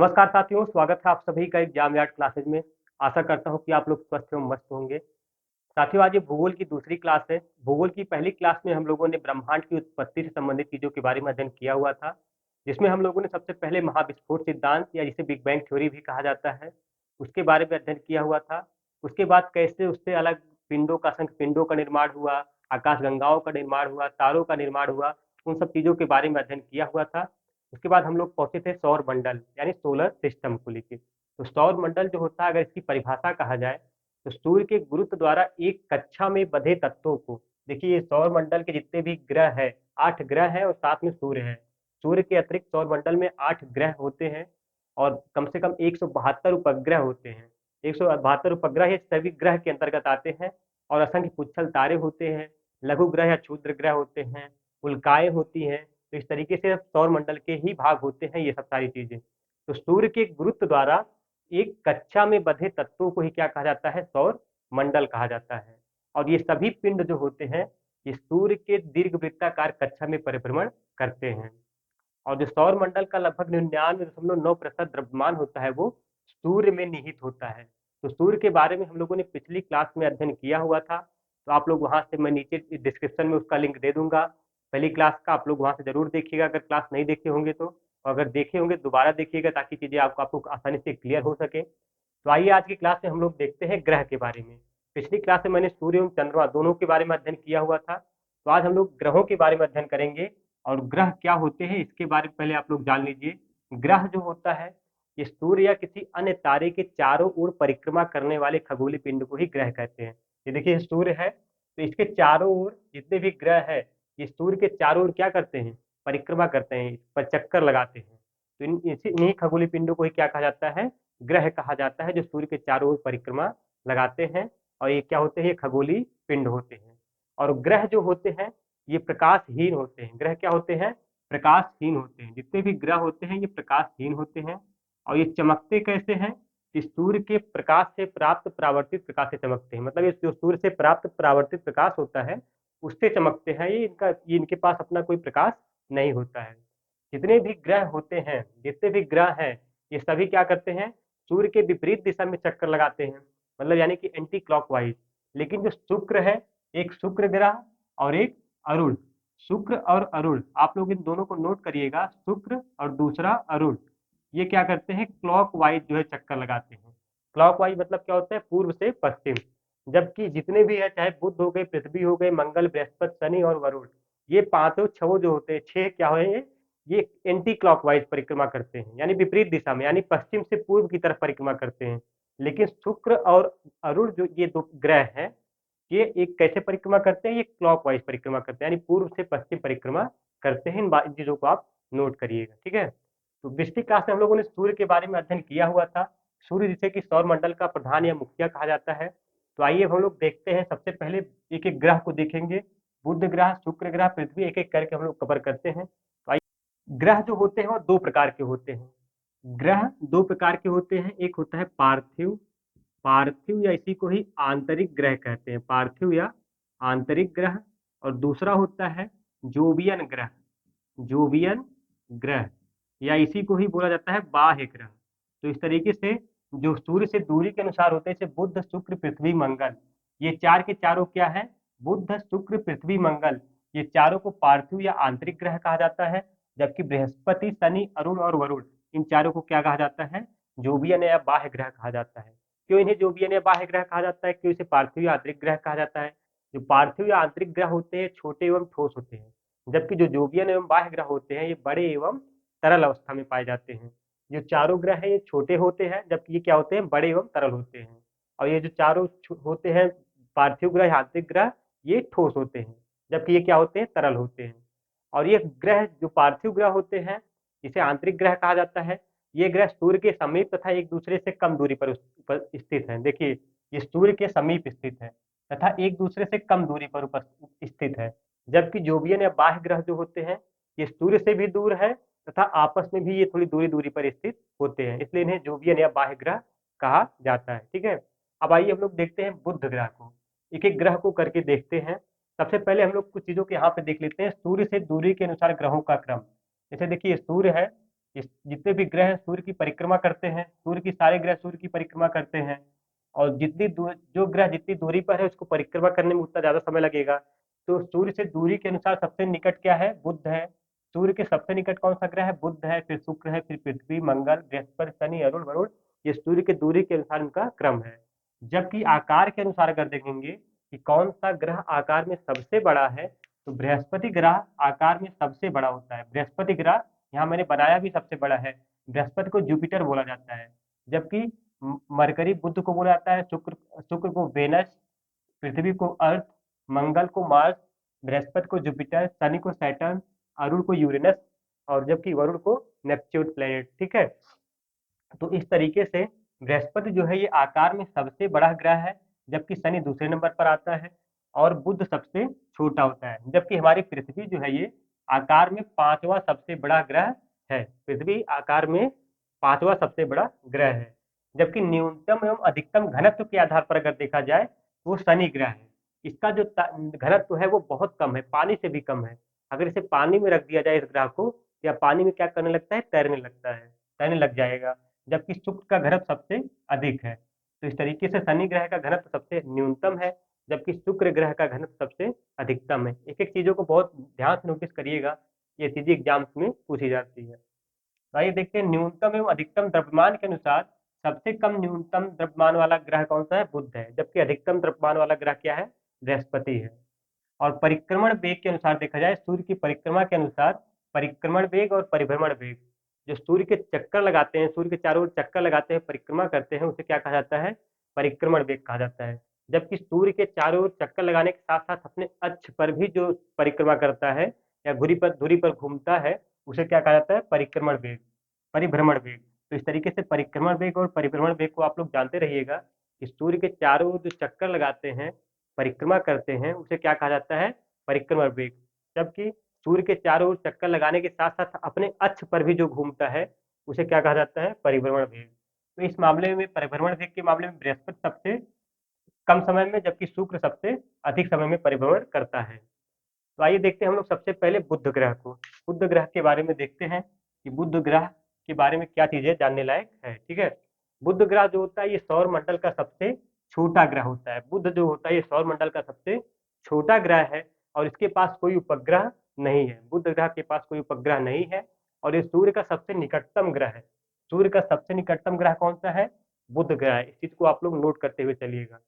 नमस्कार साथियों, स्वागत है आप सभी का एग्जाम यार्ड क्लासेज में। आशा करता हूँ कि आप लोग स्वस्थ एवं मस्त होंगे। साथियों, आज ये भूगोल की दूसरी क्लास है। भूगोल की पहली क्लास में हम लोगों ने ब्रह्मांड की उत्पत्ति से संबंधित चीज़ों के बारे में अध्ययन किया हुआ था, जिसमें हम लोगों ने सबसे पहले महाविस्फोट सिद्धांत या जिसे बिग बैंग थ्योरी भी कहा जाता है, उसके बारे में अध्ययन किया हुआ था। उसके बाद कैसे उससे अलग पिंडों का असंख्य पिंडों का निर्माण हुआ, आकाशगंगाओं का निर्माण हुआ, तारों का निर्माण हुआ, उन सब चीज़ों के बारे में अध्ययन किया हुआ था। उसके बाद हम लोग पहुंचे थे सौर मंडल यानी सोलर सिस्टम को लेके। तो सौर मंडल जो होता है, अगर इसकी परिभाषा कहा जाए तो सूर्य के गुरुत्व द्वारा एक कक्षा में बंधे तत्वों को, देखिए ये सौर मंडल के जितने भी ग्रह है, 8 ग्रह हैं और साथ में सूर्य है। सूर्य के अतिरिक्त सौर मंडल में 8 ग्रह होते हैं और कम से कम 172 उपग्रह होते हैं। 172 उपग्रह ये सभी ग्रह के अंतर्गत आते हैं और असंख्य पुच्छल तारे होते हैं, लघु ग्रह या क्षुद्र ग्रह होते हैं, उल्काएं होती हैं। तो इस तरीके से सौर मंडल के ही भाग होते हैं ये सब सारी चीजें। तो सूर्य के गुरुत्व द्वारा एक कक्षा में बंधे तत्वों को ही क्या कहा जाता है? सौर मंडल कहा जाता है। और ये सभी पिंड जो होते हैं, ये सूर्य के दीर्घवृत्ताकार कक्षा में परिभ्रमण करते हैं। और जो सौर मंडल का लगभग 99.9% द्रव्यमान होता है, वो सूर्य में निहित होता है। तो सूर्य के बारे में हम लोगों ने पिछली क्लास में अध्ययन किया हुआ था। तो आप लोग वहां से, मैं नीचे डिस्क्रिप्शन में उसका लिंक दे दूंगा पहली क्लास का, आप लोग वहां से जरूर देखिएगा अगर क्लास नहीं देखे होंगे तो। और अगर देखे होंगे दोबारा देखिएगा ताकि चीजें आपको आसानी से क्लियर हो सके। तो आइए आज की क्लास में हम लोग देखते हैं ग्रह के बारे में। पिछली क्लास में मैंने सूर्य एवं चंद्रमा दोनों के बारे में अध्ययन किया हुआ था। तो आज हम लोग ग्रहों के बारे में अध्ययन करेंगे और ग्रह क्या होते हैं इसके बारे में पहले आप लोग जान लीजिए। ग्रह जो होता है, ये सूर्य या किसी अन्य तारे के चारों ओर परिक्रमा करने वाले खगोलीय पिंड को ही ग्रह कहते हैं। ये देखिए सूर्य है, तो इसके चारों ओर जितने भी ग्रह है, ये सूर्य के चारों ओर क्या करते हैं? परिक्रमा करते हैं, इस पर चक्कर लगाते हैं। तो इन्हीं खगोलीय पिंडों को ही क्या कहा जाता है? ग्रह कहा जाता है, जो सूर्य के चारों ओर परिक्रमा लगाते हैं। और ये क्या होते हैं? ये खगोलीय पिंड होते हैं। और ग्रह जो होते हैं, ये प्रकाशहीन होते हैं। ग्रह क्या होते हैं? प्रकाशहीन होते हैं। जितने भी ग्रह होते हैं ये प्रकाशहीन होते हैं। और ये चमकते कैसे हैं? कि सूर्य के प्रकाश से प्राप्त परावर्तित प्रकाश से चमकते हैं। मतलब ये जो सूर्य से प्राप्त परावर्तित प्रकाश होता है, उससे चमकते हैं। ये इनके पास अपना कोई प्रकाश नहीं होता है। जितने भी ग्रह होते हैं, जितने भी ग्रह हैं, ये सभी क्या करते हैं? सूर्य के विपरीत दिशा में चक्कर लगाते हैं, मतलब यानी कि एंटी क्लॉकवाइज। लेकिन जो शुक्र है, एक शुक्र ग्रह और एक अरुण, शुक्र और अरुण, आप लोग इन दोनों को नोट करिएगा, शुक्र और दूसरा अरुण, ये क्या करते हैं? क्लॉकवाइज जो है चक्कर लगाते हैं। क्लॉकवाइज मतलब क्या होता है? पूर्व से पश्चिम। जबकि जितने भी है, चाहे बुध हो गए, पृथ्वी हो गए, मंगल, बृहस्पति, शनि और वरुण, ये पांचों छह जो होते हैं, छह क्या है ये एंटी क्लॉकवाइज परिक्रमा करते हैं, यानी विपरीत दिशा में, यानी पश्चिम से पूर्व की तरफ परिक्रमा करते हैं। लेकिन शुक्र और अरुण जो ये दो ग्रह हैं, ये एक कैसे परिक्रमा करते हैं? ये क्लॉकवाइज परिक्रमा करते हैं, यानी पूर्व से पश्चिम परिक्रमा करते हैं। इन चीजों को आप नोट करिएगा, ठीक है। तो पिछली क्लास में हम लोगों ने सूर्य के बारे में अध्ययन किया हुआ था। सूर्य जिसे कि सौर मंडल का प्रधान या मुखिया कहा जाता है। तो आइए हम लोग देखते हैं। सबसे पहले एक एक ग्रह को देखेंगे, बुध ग्रह, शुक्र ग्रह, पृथ्वी, एक एक करके हम लोग कवर करते हैं। तो आइए, ग्रह जो होते हैं वो दो प्रकार के होते हैं। ग्रह दो प्रकार के होते हैं। एक होता है पार्थिव, पार्थिव या इसी को ही आंतरिक ग्रह कहते हैं, पार्थिव या आंतरिक ग्रह। और दूसरा होता है जोवियन ग्रह, जोवियन ग्रह, या इसी को ही बोला जाता है बाह्य ग्रह। तो इस तरीके से जो सूर्य से दूरी के अनुसार होते हैं, जैसे बुध, शुक्र, पृथ्वी, मंगल, ये चार के चारों क्या है? बुध, शुक्र, पृथ्वी, मंगल, ये चारों को पार्थिव या आंतरिक ग्रह कहा जाता है। जबकि बृहस्पति, शनि, अरुण और वरुण, इन चारों को क्या कहा जाता है? जोवियन या बाह्य ग्रह कहा जाता है। क्यों इन्हें जोवियन या बाह्य ग्रह कहा जाता है? क्यों इसे पार्थिव या आंतरिक ग्रह कहा जाता है? जो पार्थिव या आंतरिक ग्रह होते हैं छोटे एवं ठोस होते हैं, जबकि जो जोवियन एवं बाह्य ग्रह होते हैं ये बड़े एवं तरल अवस्था में पाए जाते हैं। जो चारों ग्रह हैं ये छोटे होते हैं, जबकि ये क्या होते हैं? बड़े एवं तरल होते हैं। और ये जो चारों होते हैं पार्थिव ग्रह, आंतरिक ग्रह, ये ठोस होते हैं, जबकि ये क्या होते हैं? तरल होते हैं। और ये ग्रह जो पार्थिव ग्रह होते हैं, इसे आंतरिक ग्रह कहा जाता है। ये ग्रह सूर्य के समीप तथा एक दूसरे से कम दूरी पर स्थित है। देखिए, ये सूर्य के समीप स्थित है तथा एक दूसरे से कम दूरी पर स्थित है। जबकि जोवियन या बाह्य ग्रह जो होते हैं, ये सूर्य से भी दूर है तथा आपस में भी ये थोड़ी दूरी दूरी पर स्थित होते हैं, इसलिए इन्हें जोवियन या बाह्य ग्रह कहा जाता है, ठीक है। अब आइए हम लोग देखते हैं बुध ग्रह को, एक एक ग्रह को करके देखते हैं। सबसे पहले हम लोग कुछ चीजों को यहाँ पे देख लेते हैं, सूर्य से दूरी के अनुसार ग्रहों का क्रम। जैसे देखिए सूर्य है, जितने भी ग्रह हैं सूर्य की परिक्रमा करते हैं, सूर्य की सारे ग्रह सूर्य की परिक्रमा करते हैं। और जो ग्रह जितनी दूरी पर है उसको परिक्रमा करने में उतना ज्यादा समय लगेगा। तो सूर्य से दूरी के अनुसार सबसे निकट क्या है? बुध है। सूर्य के सबसे निकट कौन सा ग्रह है? बुध है, फिर शुक्र है, फिर पृथ्वी, मंगल, बृहस्पति, शनि, अरुण, वरुण। ये सूर्य के दूरी के अनुसार इनका क्रम है। जबकि आकार के अनुसार अगर देखेंगे कि कौन सा ग्रह आकार में सबसे बड़ा है, तो बृहस्पति ग्रह आकार में सबसे बड़ा होता है। बृहस्पति ग्रह यहाँ मैंने बनाया भी सबसे बड़ा है। बृहस्पति को जुपिटर बोला जाता है। जबकि मरकरी बुध को बोला जाता है, शुक्र को वेनस, पृथ्वी को अर्थ, मंगल को मार्स, बृहस्पति को जुपिटर, शनि को सैटर्न, अरुण को यूरेनस, और जबकि वरुण को नेपच्यून प्लेनेट। ठीक है। तो इस तरीके से बृहस्पति जो है ये आकार में सबसे बड़ा ग्रह है, जबकि शनि दूसरे नंबर पर आता है, और बुध सबसे छोटा होता है। जबकि हमारी पृथ्वी जो है ये आकार में पांचवा सबसे बड़ा ग्रह है। पृथ्वी आकार में पांचवा सबसे बड़ा ग्रह है। जबकि न्यूनतम एवं अधिकतम घनत्व के आधार पर अगर देखा जाए, वो शनि ग्रह है। इसका जो घनत्व है वो बहुत कम है, पानी से भी कम है। अगर इसे पानी में रख दिया जाए इस ग्रह को, या पानी में क्या करने लगता है? तैरने लगता है, तैरने लग जाएगा। जबकि शुक्र का घनत्व सबसे अधिक है। तो इस तरीके से शनि ग्रह का घनत्व सबसे न्यूनतम है, जबकि शुक्र ग्रह का घनत्व सबसे अधिकतम है। एक एक चीजों को बहुत ध्यान से नोटिस करिएगा, ये चीजें एग्जाम्स में पूछी जाती है। तो आइए देखते हैं, न्यूनतम एवं अधिकतम द्रव्यमान के अनुसार सबसे कम न्यूनतम द्रव्यमान वाला ग्रह कौन सा है? बुध है। जबकि अधिकतम द्रव्यमान वाला ग्रह क्या है? बृहस्पति है। और परिक्रमण वेग के अनुसार देखा जाए, सूर्य की परिक्रमा के अनुसार परिक्रमण वेग और परिभ्रमण वेग, जो सूर्य के चक्कर लगाते हैं, सूर्य के चारों ओर चक्कर लगाते हैं, परिक्रमा करते हैं, उसे क्या कहा जाता है? परिक्रमण वेग कहा जाता है। जबकि सूर्य के चारों ओर चक्कर लगाने के साथ साथ अपने अक्ष पर भी जो परिक्रमा करता है या धुरी पर घूमता है, उसे क्या कहा जाता है? परिक्रमण वेग, परिभ्रमण वेग। तो इस तरीके से परिक्रमण वेग और परिभ्रमण वेग को आप लोग जानते रहिएगा कि सूर्य के चारों ओर जो चक्कर लगाते हैं, परिक्रमा करते हैं, उसे क्या कहा जाता है? परिक्रमण वेग। जबकि सूर्य के चारों ओर चक्कर लगाने के साथ साथ अपने अक्ष पर भी जो घूमता है, उसे क्या कहा जाता है? परिभ्रमण वेग। तो इस मामले में परिभ्रमण वेग के मामले में बृहस्पति सबसे कम समय में, जबकि शुक्र सबसे अधिक समय में परिभ्रमण करता है। तो आइए देखते हैं हम लोग सबसे पहले बुध ग्रह को। बुध ग्रह के बारे में देखते हैं कि बुध ग्रह के बारे में क्या चीजें जानने लायक है। ठीक है। बुध ग्रह जो होता है ये सौर मंडल का सबसे छोटा ग्रह होता है। बुध जो होता है ये सौर मंडल का सबसे छोटा ग्रह है, और इसके पास कोई उपग्रह नहीं है। बुध ग्रह के पास कोई उपग्रह नहीं है, और ये सूर्य का सबसे निकटतम ग्रह है। सूर्य का सबसे निकटतम ग्रह कौन सा है? बुध ग्रह है। इस चीज को आप लोग नोट करते हुए चलिएगा।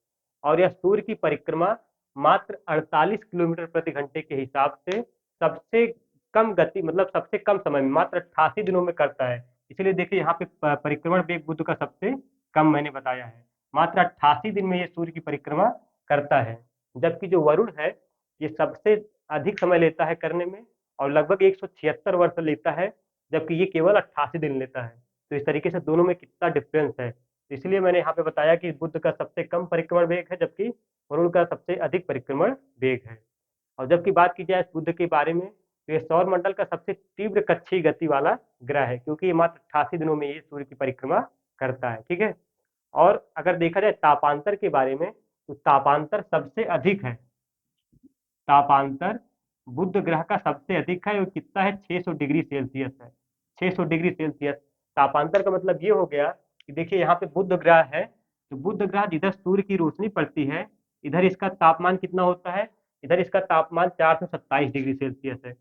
और यह सूर्य की परिक्रमा मात्र 48 किलोमीटर प्रति घंटे के हिसाब से सबसे कम गति, मतलब सबसे कम समय में, मात्र 88 दिनों में करता है। इसलिए देखिए यहाँ पे परिक्रमण वेग बुध का सबसे कम मैंने बताया है। मात्र 88 दिन में ये सूर्य की परिक्रमा करता है। जबकि जो वरुण है ये सबसे अधिक समय लेता है करने में, और लगभग 176 वर्ष लेता है, जबकि ये केवल 88 दिन लेता है। तो इस तरीके से दोनों में कितना डिफरेंस है। इसलिए मैंने यहाँ पे बताया कि बुध का सबसे कम परिक्रमण वेग है, जबकि वरुण का सबसे अधिक परिक्रमण वेग है। और जबकि बात की जाए बुध के बारे में, तो ये सौर मंडल का सबसे तीव्र कक्षीय गति वाला ग्रह है, क्योंकि ये मात्र 88 दिनों में ये सूर्य की परिक्रमा करता है। ठीक है। और अगर देखा जाए तापांतर के बारे में, तो तापांतर सबसे अधिक है। तापांतर बुध ग्रह का सबसे अधिक है, वो कितना है? 600 डिग्री सेल्सियस है। 600 डिग्री सेल्सियस तापांतर का मतलब ये हो गया कि देखिए यहाँ पे बुध ग्रह है, तो बुध ग्रह जिधर सूर्य की रोशनी पड़ती है, इधर इसका तापमान कितना होता है? इधर इसका तापमान 427 डिग्री सेल्सियस है।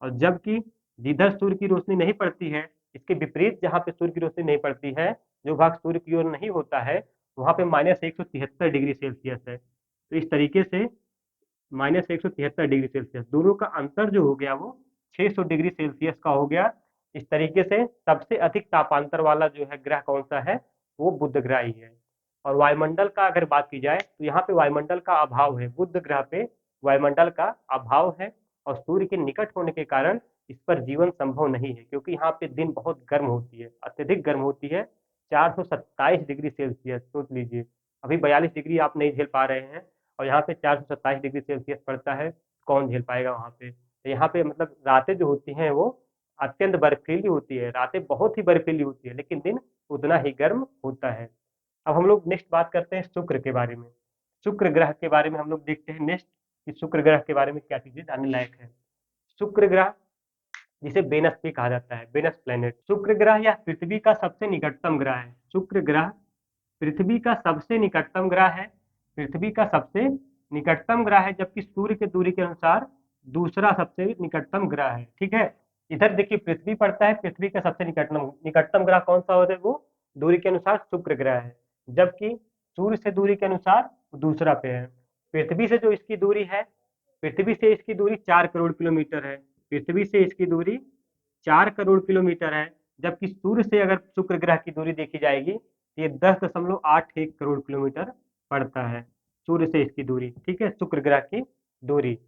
और जबकि जिधर सूर्य की रोशनी नहीं पड़ती है, इसके विपरीत जहाँ पे सूर्य की रोशनी नहीं पड़ती है, जो भाग सूर्य की ओर नहीं होता है, वहाँ पे -173 डिग्री सेल्सियस है। तो इस तरीके से -173 डिग्री सेल्सियस, दोनों का अंतर जो हो गया वो 600 डिग्री सेल्सियस का हो गया। इस तरीके से सबसे अधिक तापांतर वाला जो है ग्रह कौन सा है? वो बुध ग्रह ही है। और वायुमंडल का अगर बात की जाए, तो यहाँ पे वायुमंडल का अभाव है। बुध ग्रह पे वायुमंडल का अभाव है, और सूर्य के निकट होने के कारण इस पर जीवन संभव नहीं है, क्योंकि यहाँ पे दिन बहुत गर्म होती है, अत्यधिक गर्म होती है। 427 डिग्री सेल्सियस सोच लीजिए। अभी 42 डिग्री आप नहीं झेल पा रहे हैं, और यहाँ पे 427 डिग्री सेल्सियस पड़ता है, कौन झेल पाएगा वहाँ पे? तो यहाँ पे मतलब रातें जो होती हैं वो अत्यंत बर्फीली होती है, रातें बहुत ही बर्फीली होती है, लेकिन दिन उतना ही गर्म होता है। अब हम लोग नेक्स्ट बात करते हैं शुक्र के बारे में। शुक्र ग्रह के बारे में हम लोग देखते हैं नेक्स्ट, कि शुक्र ग्रह के बारे में क्या चीजें जानने लायक है। शुक्र ग्रह जिसे वेनस भी कहा जाता है, वेनस प्लेनेट। शुक्र ग्रह या पृथ्वी का सबसे निकटतम ग्रह है। शुक्र ग्रह पृथ्वी का सबसे निकटतम ग्रह है, पृथ्वी का सबसे निकटतम ग्रह है, जबकि सूर्य के दूरी के अनुसार दूसरा सबसे निकटतम ग्रह है। ठीक है, इधर देखिए पृथ्वी पड़ता है, पृथ्वी का सबसे निकटतम निकटतम ग्रह कौन सा होता है, वो दूरी के अनुसार शुक्र ग्रह है, जबकि सूर्य से दूरी के अनुसार दूसरा पे है। पृथ्वी से जो इसकी दूरी है, पृथ्वी से इसकी दूरी 4 करोड़ किलोमीटर है, पृथ्वी से इसकी दूरी 4 करोड़ किलोमीटर है, जबकि सूर्य से अगर शुक्र ग्रह की दूरी देखी जाएगी तो ये 10.81 करोड़ किलोमीटर पड़ता है, सूर्य से इसकी दूरी। ठीक है, शुक्र ग्रह की दूरी।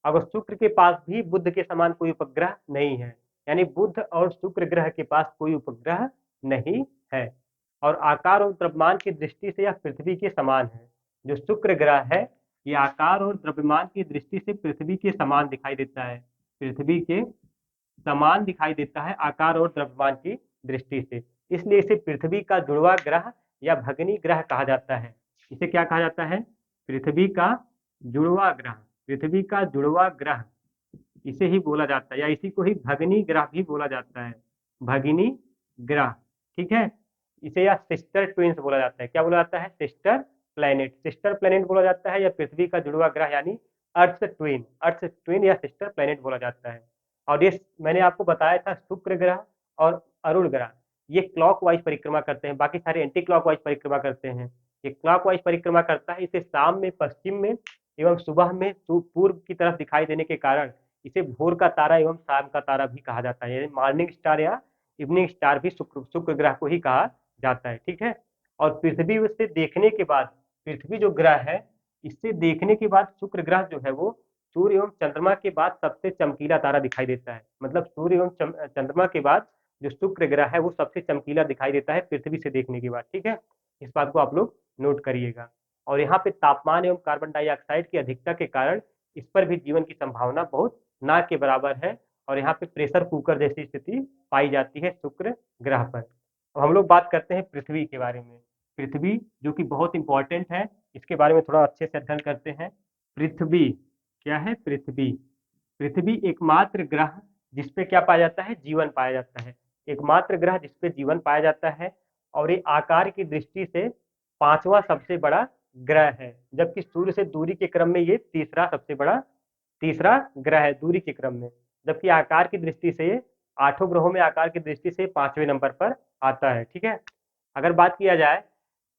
अगर शुक्र के पास भी बुध के समान कोई उपग्रह नहीं है, यानी बुध और शुक्र ग्रह के पास कोई उपग्रह नहीं है, और आकार और द्रव्यमान की दृष्टि से यह पृथ्वी के समान है। जो शुक्र ग्रह है, ये आकार और द्रव्यमान की दृष्टि से पृथ्वी के समान दिखाई देता है, पृथ्वी के समान दिखाई देता है आकार और द्रव्यमान की दृष्टि से। इसलिए इसे पृथ्वी का जुड़वा ग्रह या भगनी ग्रह कहा जाता है। इसे क्या कहा जाता है, पृथ्वी का जुड़वा ग्रह, पृथ्वी का जुड़वा ग्रह इसे ही बोला जाता है, या इसी को ही भगनी ग्रह भी बोला जाता है, भगिनी ग्रह। ठीक है, इसे या सिस्टर ट्विंस बोला जाता है। क्या बोला जाता है, सिस्टर प्लैनेट, सिस्टर प्लैनेट बोला जाता है, या पृथ्वी का जुड़वा ग्रह यानी अर्थ ट्विन, अर्थ ट्विन या सिस्टर प्लैनेट बोला जाता है। और ये मैंने आपको बताया था, शुक्र ग्रह और अरुण ग्रह ये क्लॉकवाइज परिक्रमा करते हैं, बाकी सारे एंटी क्लॉकवाइज परिक्रमा करते हैं। ये क्लॉकवाइज परिक्रमा करता है, इसे शाम में पश्चिम में एवं सुबह में पूर्व की तरफ दिखाई देने के कारण इसे भोर का तारा एवं शाम का तारा भी कहा जाता है, मॉर्निंग स्टार या इवनिंग स्टार भी शुक्र ग्रह को ही कहा जाता है। ठीक है, और पृथ्वी से देखने के बाद, पृथ्वी जो ग्रह है इससे देखने के बाद शुक्र ग्रह जो है वो सूर्य एवं चंद्रमा के बाद सबसे चमकीला तारा दिखाई देता है। मतलब सूर्य एवं चंद्रमा के बाद जो शुक्र ग्रह है वो सबसे चमकीला दिखाई देता है पृथ्वी से देखने के बाद। ठीक है, इस बात को आप लोग नोट करिएगा। और यहाँ पे तापमान एवं कार्बन डाइऑक्साइड की अधिकता के कारण इस पर भी जीवन की संभावना बहुत ना के बराबर है, और यहाँ पे प्रेशर कुकर जैसी स्थिति पाई जाती है शुक्र ग्रह पर। अब हम लोग बात करते हैं पृथ्वी के बारे में। पृथ्वी जो कि बहुत इंपॉर्टेंट है, इसके बारे में थोड़ा अच्छे से अध्ययन करते हैं। पृथ्वी क्या है, पृथ्वी, पृथ्वी एकमात्र ग्रह जिसपे क्या पाया जाता है, जीवन पाया जाता है, एकमात्र ग्रह जिसपे जीवन पाया जाता है, और ये आकार की दृष्टि से पांचवा सबसे बड़ा ग्रह है, जबकि सूर्य से दूरी के क्रम में ये तीसरा सबसे बड़ा तीसरा ग्रह है दूरी के क्रम में, जबकि आकार की दृष्टि से ये आठों ग्रहों में आकार की दृष्टि से पांचवें नंबर पर आता है। ठीक है, अगर बात किया जाए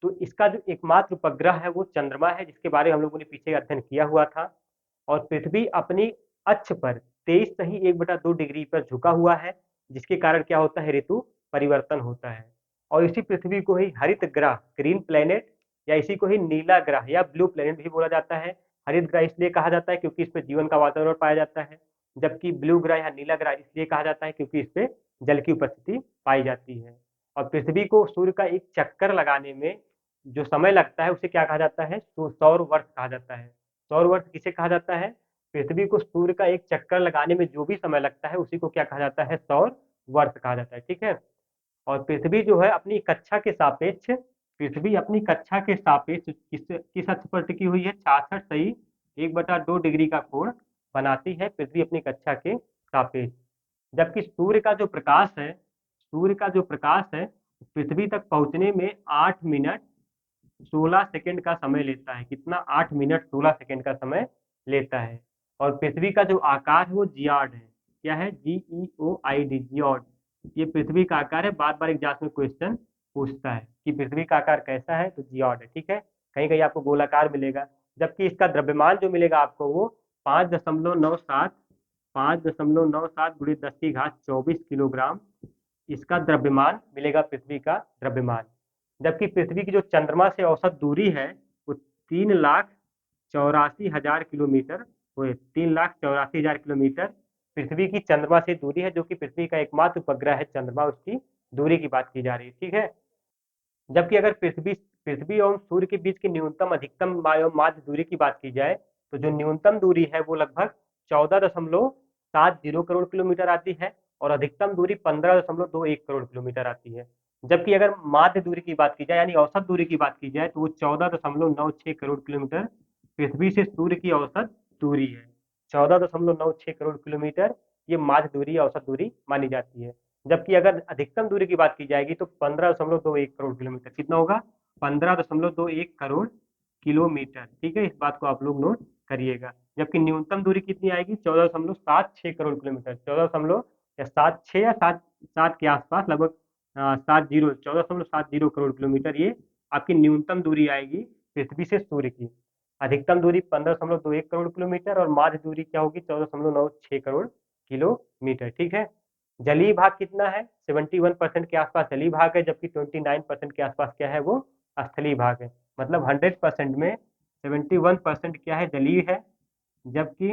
तो इसका जो एकमात्र उपग्रह है वो चंद्रमा है, जिसके बारे में हम लोगों ने पीछे अध्ययन किया हुआ था। और पृथ्वी अपनी अक्ष पर 23.1/2 डिग्री पर झुका हुआ है, जिसके कारण क्या होता है, ऋतु परिवर्तन होता है। और इसी पृथ्वी को ही हरित ग्रह, ग्रीन प्लेनेट, या इसी को ही नीला ग्रह या ब्लू प्लेनेट भी बोला जाता है। हरित ग्रह इसलिए कहा जाता है क्योंकि इस पे जीवन का वातावरण पाया जाता है, जबकि ब्लू ग्रह या नीला ग्रह इसलिए कहा जाता है क्योंकि इस पे जल की उपस्थिति पाई जाती है। और पृथ्वी को सूर्य का एक चक्कर लगाने में जो समय लगता है उसे क्या कहा जाता है, सौर वर्ष कहा जाता है। सौर वर्ष किसे कहा जाता है, पृथ्वी को सूर्य का एक चक्कर लगाने में जो भी समय लगता है उसी को क्या कहा जाता है, सौर वर्ष कहा जाता है। ठीक है, और पृथ्वी जो है अपनी कक्षा के सापेक्ष, पृथ्वी अपनी कक्षा के सापेक्ष किस अक्ष पर टिकी हुई है, 66.1/2 डिग्री का कोण बनाती है पृथ्वी अपनी कक्षा के सापेक्ष। जबकि सूर्य का जो प्रकाश है, सूर्य का जो प्रकाश है पृथ्वी तक पहुंचने में 8 मिनट 16 सेकंड का समय लेता है। कितना, 8 मिनट 16 सेकंड का समय लेता है। और पृथ्वी का जो आकार है वो जियाड है। क्या है, GEOID, जियोड। ये पृथ्वी का आकार है, बार बार एग्जाम में क्वेश्चन पूछता है कि पृथ्वी का आकार कैसा है, तो जियोड है। ठीक है, कहीं कहीं आपको गोलाकार मिलेगा, जबकि इसका द्रव्यमान जो मिलेगा आपको वो 5.97 इसका द्रव्यमान मिलेगा, पृथ्वी का द्रव्यमान। जबकि पृथ्वी की जो चंद्रमा से औसत दूरी है वो 3,84,000 किलोमीटर हुए, 3,84,000 किलोमीटर पृथ्वी की चंद्रमा से दूरी है, जो कि पृथ्वी का एकमात्र उपग्रह है चंद्रमा, उसकी दूरी की बात की जा रही है। ठीक है, जबकि अगर पृथ्वी पृथ्वी और सूर्य के बीच की न्यूनतम अधिकतम माध्य दूरी की बात की जाए तो जो न्यूनतम दूरी है वो लगभग 14.70 करोड़ किलोमीटर आती है, और अधिकतम दूरी 15.21 करोड़ किलोमीटर आती है। जबकि अगर माध्य दूरी की बात की जाए यानी औसत दूरी की बात की जाए तो वो 14.96 करोड़ किलोमीटर पृथ्वी से सूर्य की औसत दूरी है, 14.96 करोड़ किलोमीटर ये माध्य दूरी या औसत दूरी मानी जाती है। जबकि अगर अधिकतम दूरी की बात की जाएगी तो 15.21 करोड़ किलोमीटर, कितना होगा? 15.21 करोड़ किलोमीटर। ठीक है, इस बात को आप लोग नोट करिएगा। जबकि न्यूनतम दूरी कितनी आएगी? 14.76 करोड़ किलोमीटर। 14 या 76 या 7 के आसपास, लगभग 14.70 करोड़ किलोमीटर ये आपकी न्यूनतम दूरी आएगी पृथ्वी से सूर्य की। अधिकतम दूरी 15.21 करोड़ किलोमीटर और माध्य दूरी क्या होगी? 14.96 करोड़ किलोमीटर। ठीक है। जलीय भाग कितना है? 71% के आसपास जलीय भाग है, जबकि 29% के आसपास क्या है? वो स्थलीय भाग है। मतलब 100% में 71% क्या है? जलीय है, जबकि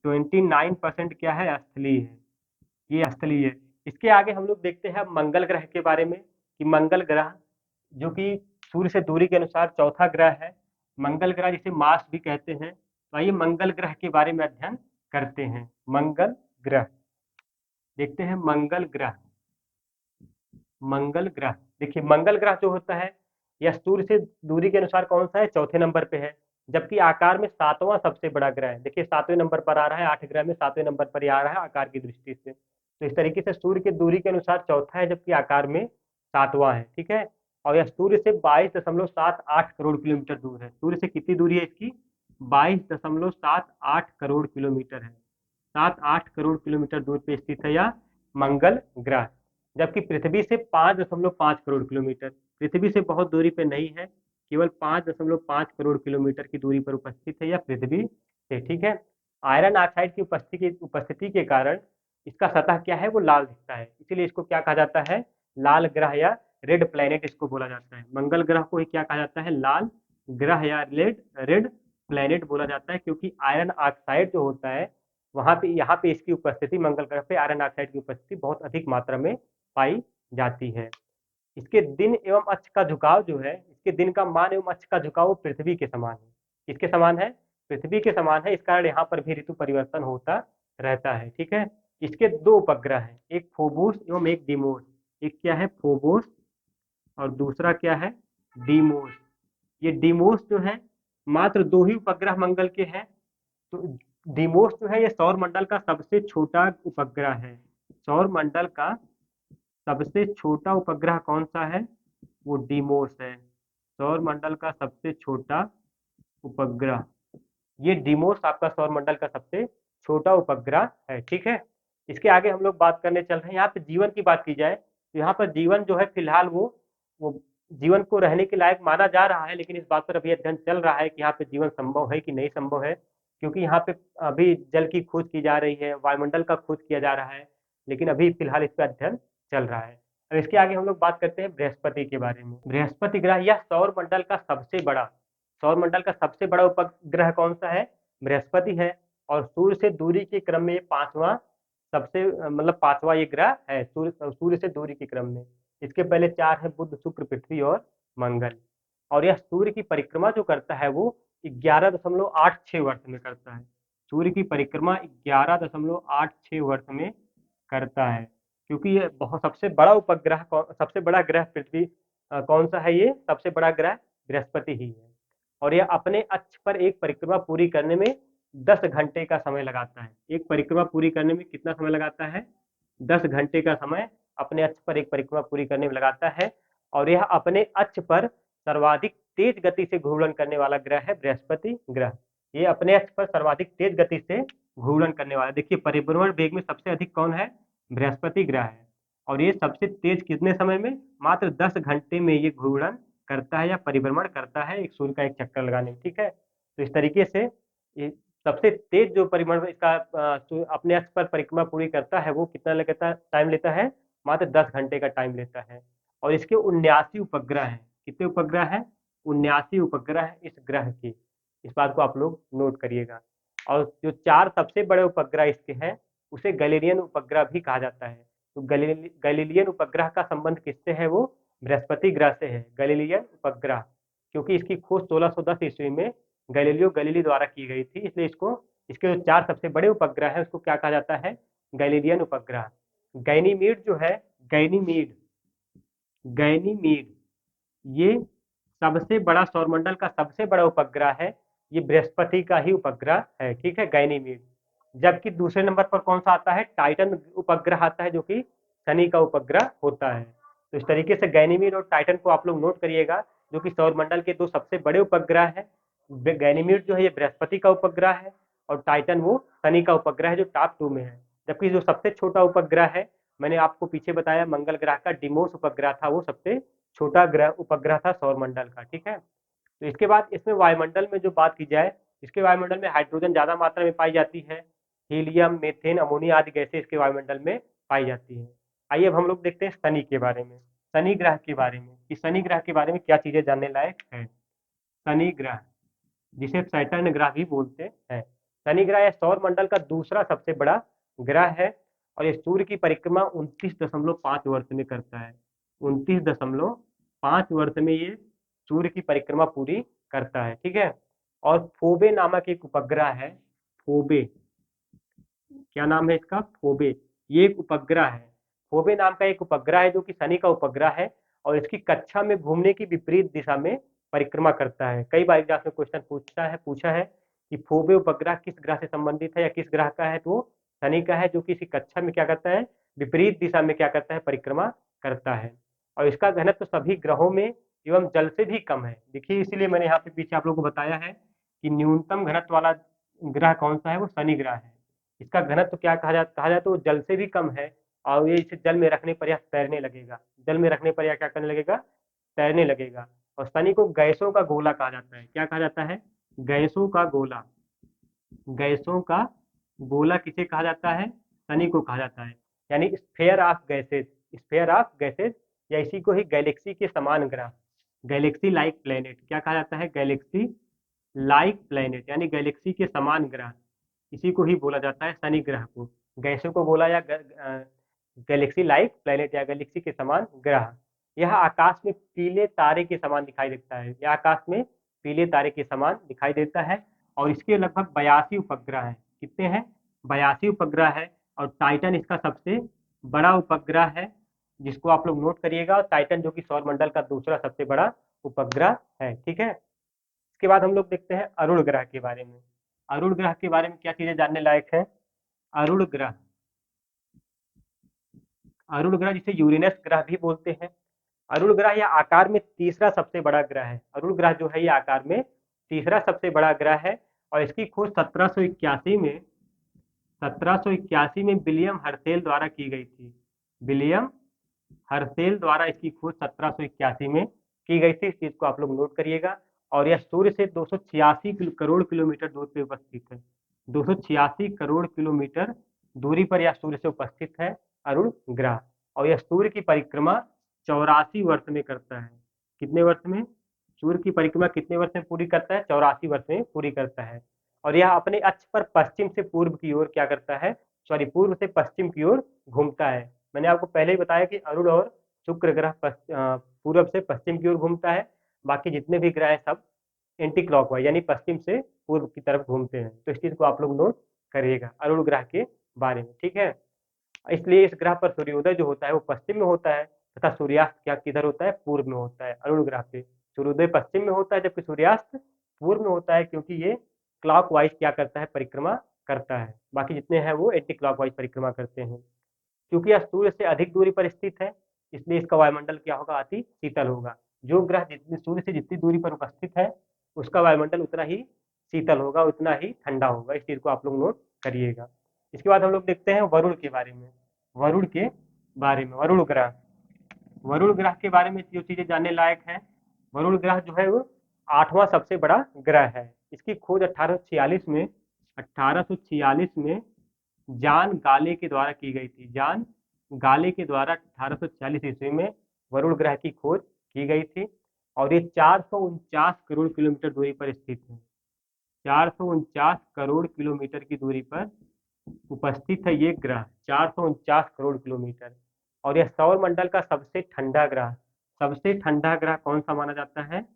29% क्या है? स्थलीय है। ये स्थलीय है। इसके आगे हम लोग देखते हैं मंगल ग्रह के बारे में, कि मंगल ग्रह जो कि सूर्य से दूरी के अनुसार चौथा ग्रह है। मंगल ग्रह जिसे मार्स भी कहते हैं। तो आइए मंगल ग्रह के बारे में अध्ययन करते हैं। मंगल ग्रह देखते हैं। मंगल ग्रह, मंगल ग्रह देखिए, मंगल ग्रह जो होता है यह सूर्य से दूरी के अनुसार कौन सा है? चौथे नंबर पे है, जबकि आकार में सातवां सबसे बड़ा ग्रह है। देखिए 7वें नंबर पर आ रहा है, 8 ग्रह में 7वें नंबर पर ही आ रहा है आकार की दृष्टि से। तो इस तरीके से सूर्य की दूरी के अनुसार चौथा है, जबकि आकार में सातवां है। ठीक है। और यह सूर्य से 22.78 करोड़ किलोमीटर दूर है। सूर्य से कितनी दूरी है इसकी? 22.78 करोड़ किलोमीटर है। 7-8 करोड़ किलोमीटर दूर पे स्थित है यह मंगल ग्रह। जबकि पृथ्वी से 5.5 करोड़ किलोमीटर, पृथ्वी से बहुत दूरी पे नहीं है, केवल 5.5 करोड़ किलोमीटर की दूरी पर उपस्थित है यह पृथ्वी से। ठीक है। आयरन ऑक्साइड की उपस्थिति के कारण इसका सतह क्या है? वो लाल दिखता है, इसीलिए इसको क्या कहा जाता है? लाल ग्रह या रेड प्लेनेट इसको बोला जाता है। मंगल ग्रह को ही क्या कहा जाता है? लाल ग्रह या रेड रेड प्लेनेट बोला जाता है, क्योंकि आयरन ऑक्साइड जो होता है वहां पे, यहाँ पे इसकी उपस्थिति, मंगल ग्रह पे आयरन ऑक्साइड की उपस्थिति बहुत अधिक मात्रा में पाई जाती है। इसके दिन एवं अक्ष का झुकाव जो है, इसके दिन का मान एवं अक्ष का झुकाव वो पृथ्वी के समान है। किसके समान है? पृथ्वी के समान है। इस कारण यहाँ पर भी ऋतु परिवर्तन होता रहता है। ठीक है। इसके दो उपग्रह हैं, एक फोबोस एवं एक डीमोस। एक क्या है? फोबोस, और दूसरा क्या है? डीमोस। ये डीमोस जो है, मात्र दो ही उपग्रह मंगल के हैं। तो डीमोस जो है ये सौर मंडल का सबसे छोटा उपग्रह है। सौर मंडल का सबसे छोटा उपग्रह कौन सा है? वो डीमोस है। सौर मंडल का सबसे छोटा उपग्रह, ये डीमोस आपका सौर मंडल का सबसे छोटा उपग्रह है। ठीक है। इसके आगे हम लोग बात करने चल रहे हैं। यहाँ पे जीवन की बात की जाए तो यहाँ पर जीवन जो है फिलहाल वो जीवन को रहने के लायक माना जा रहा है, लेकिन इस बात पर अभी अध्ययन चल रहा है कि यहाँ पे जीवन संभव है कि नहीं संभव है, क्योंकि यहाँ पे अभी जल की खोज की जा रही है, वायुमंडल का खोज किया जा रहा है, लेकिन अभी फिलहाल इस पर अध्ययन चल रहा है। अब इसके आगे हम लोग बात करते हैं बृहस्पति के बारे में। बृहस्पति ग्रह यह सौर मंडल का सबसे बड़ा उपग्रह कौन सा है? बृहस्पति है। और सूर्य से दूरी के क्रम में पांचवा सबसे, मतलब पांचवा ये ग्रह है सूर्य से दूरी के क्रम में। इसके पहले चार है, बुध, शुक्र, पृथ्वी और मंगल। और यह सूर्य की परिक्रमा जो करता है वो 11.86 वर्ष में करता है। सूर्य की परिक्रमा 11.86 वर्ष में करता है, क्योंकि ये बहुत सबसे बड़ा उपग्रह, सबसे बड़ा ग्रह पृथ्वी कौन सा है? ये सबसे बड़ा ग्रह बृहस्पति ही है। और यह अपने अक्ष पर एक परिक्रमा पूरी करने में 10 घंटे का समय लगाता है। एक परिक्रमा पूरी करने में कितना समय लगाता है? 10 घंटे का समय अपने अक्ष पर एक परिक्रमा पूरी करने में लगाता है। और यह अपने अक्ष पर सर्वाधिक तेज गति से घूर्णन करने वाला ग्रह है बृहस्पति ग्रह। ये अपने अक्ष पर सर्वाधिक तेज गति से घूर्णन करने वाला, देखिए परिभ्रमण वेग में सबसे अधिक कौन है? बृहस्पति ग्रह है। और ये सबसे तेज कितने समय में? मात्र 10 घंटे में ये घूर्णन करता है या परिभ्रमण करता है एक सूर्य का एक चक्कर लगाने में। ठीक है। तो इस तरीके से ये सबसे तेज जो परिभ्रमण इसका अपने अक्ष पर परिक्रमा पूरी करता है वो कितना लगता टाइम लेता है? मात्र 10 घंटे का टाइम लेता है। और इसके 79 उपग्रह हैं। कितने उपग्रह हैं? 79 उपग्रह है इस ग्रह की। इस बात को आप लोग नोट करिएगा। और जो चार सबसे बड़े उपग्रह इसके हैं उसे गैलीलियन उपग्रह भी कहा जाता है। तो गैलीलियन उपग्रह का संबंध किससे है? वो बृहस्पति ग्रह से है, गैलीलियन उपग्रह। क्योंकि इसकी खोज 1610 ईस्वी में गैलीलियो गैलीली द्वारा की गई थी, इसलिए इसके जो चार सबसे बड़े उपग्रह है उसको क्या कहा जाता है? गैलीलियन उपग्रह। गैनीमीड जो है, गैनीमीड गैनीमीड ये सबसे बड़ा सौरमंडल का सबसे बड़ा उपग्रह है। ये बृहस्पति का ही उपग्रह है। ठीक है, गैनीमीड। जबकि दूसरे नंबर पर कौन सा आता है, टाइटन उपग्रह आता है, जो कि शनि का उपग्रह होता है। तो इस तरीके से गैनीमीड और टाइटन को आप लोग नोट करिएगा, जो कि सौरमंडल के दो सबसे बड़े उपग्रह है। गैनीमीड जो है ये बृहस्पति का उपग्रह है, और टाइटन वो शनि का उपग्रह है जो टॉप 2 में है। जबकि जो सबसे छोटा उपग्रह है, मैंने आपको पीछे बताया मंगल ग्रह का डिमोस उपग्रह था, वो सबसे छोटा ग्रह उपग्रह था सौरमंडल का। ठीक है, तो इसके बाद इसमें वायुमंडल में जो बात की जाए, इसके वायुमंडल में हाइड्रोजन ज्यादा मात्रा में पाई जाती है। हीलियम, मीथेन, अमोनिया आदि गैसें इसके वायुमंडल में पाई जाती है। आइए अब हम लोग देखते हैं शनि के बारे में, शनि ग्रह के बारे में, कि शनि ग्रह के बारे में क्या चीजें जानने लायक है। शनि ग्रह, जिसे सैटर्न ग्रह भी बोलते हैं। शनि ग्रह यह सौर मंडल का दूसरा सबसे बड़ा ग्रह है, और ये सूर्य की परिक्रमा 29.5 वर्ष में करता है। 29.5 वर्ष में ये सूर्य की परिक्रमा पूरी करता है। ठीक है, और फोबे नामक एक उपग्रह है। फोबे, क्या नाम है इसका, फोबे। ये एक उपग्रह है, फोबे नाम का एक उपग्रह है, जो कि शनि का उपग्रह है, और इसकी कक्षा में घूमने की विपरीत दिशा में परिक्रमा करता है। कई बार एग्जाम में क्वेश्चन पूछा है कि फोबे उपग्रह किस ग्रह से संबंधित है या किस ग्रह का है, तो वो शनि का है, जो कि इसी कक्षा में क्या करता है, विपरीत दिशा में क्या करता है, परिक्रमा करता है। और इसका घनत्व सभी ग्रहों में एवं जल से भी कम है। देखिए, इसीलिए मैंने यहाँ पे पीछे आप लोगों को बताया है कि न्यूनतम घनत्व वाला ग्रह कौन सा है, वो शनि ग्रह है। इसका घनत्व क्या कहा जाए तो जल से भी कम है, और ये इसे जल में रखने पर यह तैरने लगेगा। जल में रखने पर यह क्या करने लगेगा, तैरने लगेगा। और शनि को गैसों का गोला कहा जाता है। क्या कहा जाता है, गैसों का गोला। गैसों का गोला किसे कहा जाता है, शनि को कहा जाता है, यानी sphere of gases. Sphere of gases, या इसी को ही गैलेक्सी के समान ग्रह, गैलेक्सी लाइक प्लेनेट क्या कहा जाता है, गैलेक्सी लाइक प्लेनेट, यानी गैलेक्सी के समान ग्रह, इसी को ही बोला जाता है शनि ग्रह को। गैसों को बोला या गैलेक्सी लाइक प्लेनेट, या गैलेक्सी के समान ग्रह। यह आकाश में पीले तारे के समान दिखाई देता है। यह आकाश में पीले तारे के समान दिखाई देता है, और इसके लगभग 82 उपग्रह हैं। कितने हैं, 82 उपग्रह है। और टाइटन इसका सबसे बड़ा उपग्रह है, जिसको आप लोग नोट करिएगा। टाइटन जो कि सौरमंडल का दूसरा सबसे बड़ा उपग्रह है। ठीक है, इसके बाद हम लोग देखते हैं अरुण ग्रह के बारे में। अरुण ग्रह के बारे में क्या चीजें जानने लायक है। अरुण ग्रह, अरुण ग्रह जिसे यूरेनस ग्रह भी बोलते हैं। अरुण ग्रह यह आकार में तीसरा सबसे बड़ा ग्रह है। अरुण ग्रह जो है ये आकार में तीसरा सबसे बड़ा ग्रह है, और इसकी खोज 1781 में विलियम हर्शेल द्वारा की गई थी। विलियम हर्शेल द्वारा इसकी खोज 1781 में की गई थी। इस चीज को आप लोग नोट करिएगा। और यह सूर्य से 286 करोड़ किलोमीटर दूर पे उपस्थित है। 286 करोड़ किलोमीटर दूरी पर यह सूर्य से उपस्थित है, अरुण ग्रह। और यह सूर्य की परिक्रमा 84 वर्ष में करता है। कितने वर्ष में, सूर्य की परिक्रमा कितने वर्ष में पूरी करता है, 84 वर्ष में पूरी करता है। और यह अपने अक्ष पर पश्चिम से पूर्व की ओर क्या करता है, सॉरी, पूर्व से पश्चिम की ओर घूमता है। मैंने आपको पहले ही बताया कि अरुण और शुक्र ग्रह पूर्व से पश्चिम की ओर घूमता है। बाकी जितने भी ग्रह हैं सब एंटी क्लॉकवाइज, यानी पश्चिम से पूर्व की तरफ घूमते हैं। तो इस चीज को आप लोग नोट करिएगा अरुण ग्रह के बारे में। ठीक है, इसलिए इस ग्रह पर सूर्योदय जो होता है वो पश्चिम में होता है, तथा सूर्यास्त क्या किधर होता है, पूर्व में होता है। अरुण ग्रह पे सूर्योदय पश्चिम में होता है, जबकि सूर्यास्त पूर्व में होता है, क्योंकि ये क्लॉक वाइज क्या करता है, परिक्रमा करता है। बाकी जितने हैं वो एंटी क्लॉक वाइज परिक्रमा करते हैं। क्योंकि यह सूर्य से अधिक दूरी पर स्थित है, इसलिए इसका वायुमंडल क्या होगा, अति शीतल होगा। जो ग्रह जितनी सूर्य से जितनी दूरी पर उपस्थित है, उसका वायुमंडल उतना ही शीतल होगा, उतना ही ठंडा होगा। इस चीज को आप लोग नोट करिएगा। इसके बाद हम लोग देखते हैं वरुण के बारे में। वरुण के बारे में, वरुण ग्रह, वरुण ग्रह के बारे में जो चीजें जानने लायक है, वरुण ग्रह जो है वो 8वां सबसे बड़ा ग्रह है। इसकी खोज 1846 में जॉन गाले के द्वारा की गई थी। जॉन गाले के द्वारा 1846 ईस्वी में वरुण ग्रह की खोज की गई थी, और ये 449 करोड़ किलोमीटर दूरी पर स्थित है। 449 करोड़ किलोमीटर की दूरी पर उपस्थित है ये ग्रह, 449 करोड़ किलोमीटर। और यह सौर मंडल का सबसे ठंडा ग्रह, सबसे ठंडा ग्रह कौन सा माना जाता है,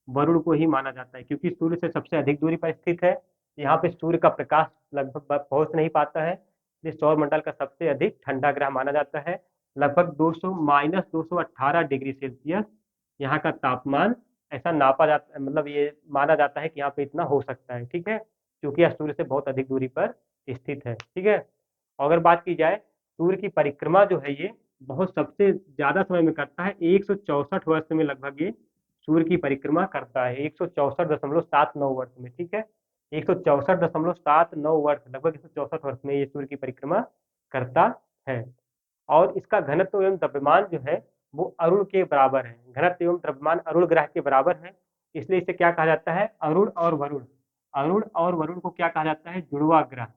वरुण को ही माना जाता है, क्योंकि सूर्य से सबसे अधिक दूरी पर स्थित है। यहाँ पे सूर्य का प्रकाश लगभग पहुंच नहीं पाता है, इसलिए सौर मंडल का सबसे अधिक ठंडा ग्रह माना जाता है। लगभग 218 डिग्री सेल्सियस यहाँ का तापमान, ऐसा नापा जाता, मतलब ये माना जाता है कि यहाँ पे इतना हो सकता है। ठीक है, क्योंकि यह सूर्य से बहुत अधिक दूरी पर स्थित है, ठीक है। और अगर बात की जाए सूर्य की परिक्रमा जो है ये बहुत सबसे ज्यादा समय में करता है, 164 वर्ष में लगभग ये सूर्य की परिक्रमा करता है, 164.79 वर्ष में, ठीक है। 164.79 वर्ष, लगभग 164 वर्ष में ये सूर्य की परिक्रमा करता है। और इसका घनत्व एवं द्रव्यमान जो है वो अरुण के बराबर है, घनत्व एवं द्रव्यमान अरुण ग्रह के बराबर है, इसलिए इसे क्या कहा जाता है, अरुण और वरुण। अरुण और वरुण को क्या कहा जाता है, जुड़वा ग्रह।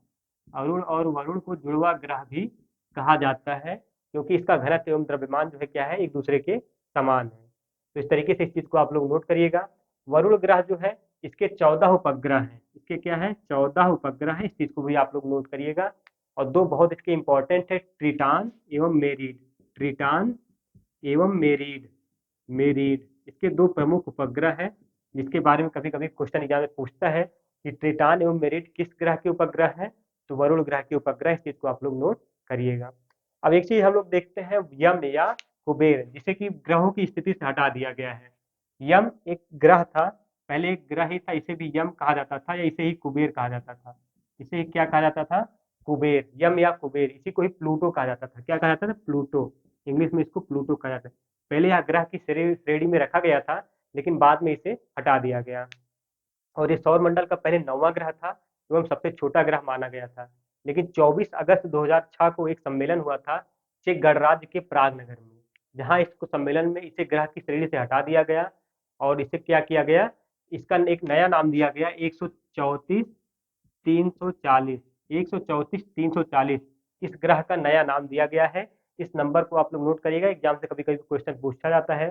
अरुण और वरुण को जुड़वा ग्रह भी कहा जाता है, क्योंकि इसका घनत्व एवं द्रव्यमान जो है क्या है, एक दूसरे के समान है। तो इस तरीके से इस चीज को आप लोग नोट करिएगा। वरुण ग्रह जो है इसके 14 उपग्रह हैं, इसके क्या है, 14 उपग्रह है, इस चीज को भी आप लोग नोट करिएगा। और दो बहुत इसके इंपॉर्टेंट है, ट्रिटान एवं मेरिड। ट्रिटान एवं मेरिड। मेरिड इसके दो प्रमुख उपग्रह हैं, जिसके बारे में कभी कभी क्वेश्चन एग्जाम में पूछता है कि ट्रिटान एवं मेरिड किस ग्रह के उपग्रह हैं, तो वरुण ग्रह के उपग्रह, इस चीज को आप लोग नोट करिएगा। अब एक चीज हम लोग देखते हैं, यम या कुबेर, जिसे कि ग्रहों की स्थिति से हटा दिया गया है। यम एक ग्रह था, पहले एक ग्रह ही था, इसे भी यम कहा जाता था या इसे ही कुबेर कहा जाता था। इसे क्या कहा जाता था, कुबेर, यम या कुबेर। इसी को ही प्लूटो कहा जाता था, क्या कहा जाता था, प्लूटो। इंग्लिश में इसको प्लूटो कहा जाता है। पहले यह ग्रह की श्रेणी में रखा गया था, लेकिन बाद में इसे हटा दिया गया। और ये सौर मंडल का पहले 9वां ग्रह था एवं सबसे छोटा ग्रह माना गया था। लेकिन 24 अगस्त 2006 को एक सम्मेलन हुआ था चेक गणराज्य के प्राग नगर में, जहां इसको सम्मेलन में इसे ग्रह की श्रेणी से हटा दिया गया और इसे क्या किया गया, इसका एक नया नाम दिया गया, 134 340। 134 340 इस ग्रह का नया नाम दिया गया है। इस नंबर को आप लोग नोट करिएगा, एग्जाम से कभी कभी क्वेश्चन पूछा जाता है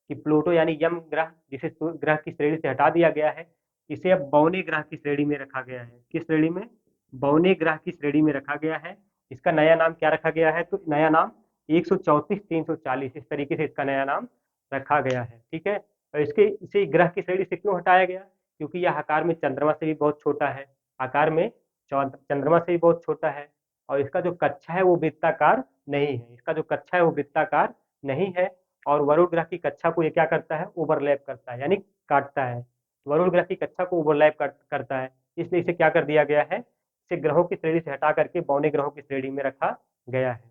कि प्लूटो यानी यम ग्रह, जिसे ग्रह की श्रेणी से हटा दिया गया है, इसे अब बौने ग्रह की श्रेणी में रखा गया है। किस श्रेणी में, बौने ग्रह की श्रेणी में रखा गया है। इसका नया नाम क्या रखा गया है, तो नया नाम 134 340, इस तरीके से इसका नया नाम रखा गया है, ठीक है। और इसके इसे ग्रह की श्रेणी से क्यों हटाया गया, क्योंकि यह आकार में चंद्रमा से भी बहुत छोटा है, आकार में चंद्रमा से भी बहुत छोटा है। और इसका जो कक्षा है वो वृत्ताकार नहीं है, इसका जो कक्षा है वो वृत्ताकार नहीं है। और वरुण ग्रह की कक्षा को ये क्या करता है, ओवरलैप करता है, यानी काटता है। वरुण ग्रह की कक्षा को ओवरलैप करता है, इसलिए इसे क्या कर दिया गया है, इसे ग्रहों की श्रेणी से हटा करके बौने ग्रहों की श्रेणी में रखा गया है।